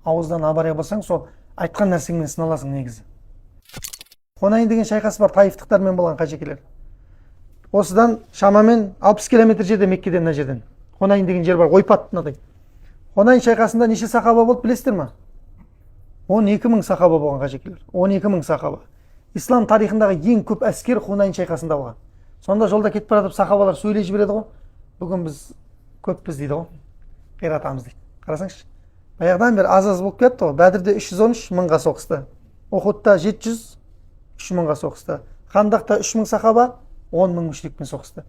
ауыздан абария болсаң, сол айтқан нәрсеңмен сыналасың негізі. Хунайн деген шайқас бар таифтықтармен болған қажекелер. Осыдан шамамен 60 километр жерде Меккеден мына жерден. Хунайн деген жер бар, ойпат мынадай. Хунайн шайқасында неше сахаба болды білесіздер ма? 12 000 сахаба болған қажекелер. 12 000 сахаба. Ислам тарихындағы ең көп әскер Хунайн шайқасында болған. Сонда жолда кетіп баратып сахабалар сөйлей жібереді ғой. Бүгін біз көппіз дейді ғой. Қиратамыз дейді. Қарасаңызшы. Баяғыдан бері аз болып кетті ғой. Бәдірде 313 мыңға соғысты. Ухудта 703 мыңға соғысты. Хандақта 3 000 сахаба 10 000 мүшрикпен соғысты.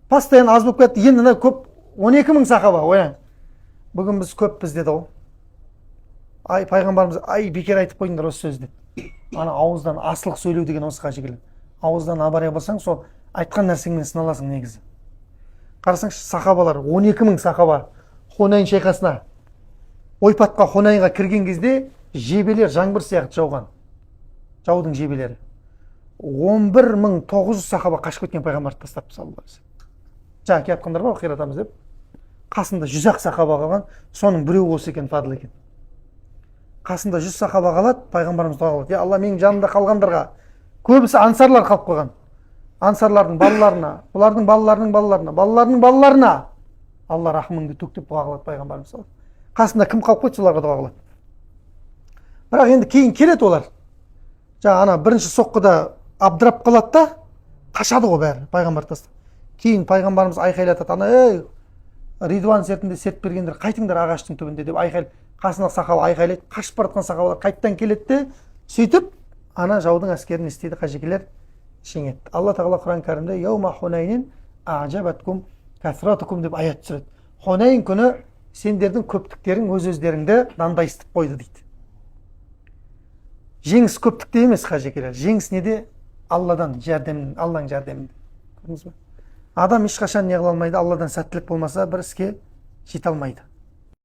Постоянно аз болып кетті. Енді көп 12 000 сахаба. Ояң. Бүгін біз көппіз деді ғой. Ай, пайғамбарымыз бекер айтып қойыңдар осы сөзді. Ана ауыздан асылық сөйлеу деген осы қажекелер. Ауыздан абария болсаң, сол айтқан нәрсеңмен сыналасың негізі. Қарасаңшы, сахабалар 12 000 сахаба Хунайн шайқасына, ойпатқа Хунайнға кірген кезде жебелер жаңбыр сияқты жауған. Жаудың жебелері. 11 900 сахаба қашып кеткен пайғамбарды тастапты саллаллаху алейхи вассалам. Жаңа келіп жатқандар бар, қиратамыз деп. Қасында 100 сахаба қалған, соның біреуі осы екен, фадыл екен. Қасында 100 сахаба қалады, пайғамбарымыз дұға қылады. Я Алла, менің жанымда қалғандарға, көбісі ансарлар қалып қойған. Ансарлардың балаларына, бұлардың балаларының балаларына, балаларының балаларына Алла рахмыңды төк деп дұға қылады пайғамбарымыз. Қасында кім қалып қойды, соларға дұға қылады. Бірақ енді кейін келеді олар. Жаңа ана бірінші соққыда абдырап қалады да, қашады ғой бәрі пайғамбар тастап. Кейін пайғамбарымыз айқайлатады, ана ей Ридуан сертінде серт бергендер, қайтыңдар ағаштың түбінде деп айқайлайды. Қасына сахаба айқайлайды, қашып бара жатқан сахабалар қайттан келеді де, сөйтіп ана жаудың әскерін істейді, қажекелер жеңеді. Алла тағала Құран кәрімде "Яума Хунайнин а'жабаткум касратукум" деп аят түсіреді. Хунайн күні сендердің көптіктерің өз-өздеріңді дандайыстып қойды дейді. Жеңіс көптікте емес, қажекелер. Жеңіс неде? Алладан жәрдем, Алланың жәрдемінде. Көрдіңіз бе? Адам ешқашан не қыла алмайды, Алладан сәттілік болмаса бір іске жете алмайды.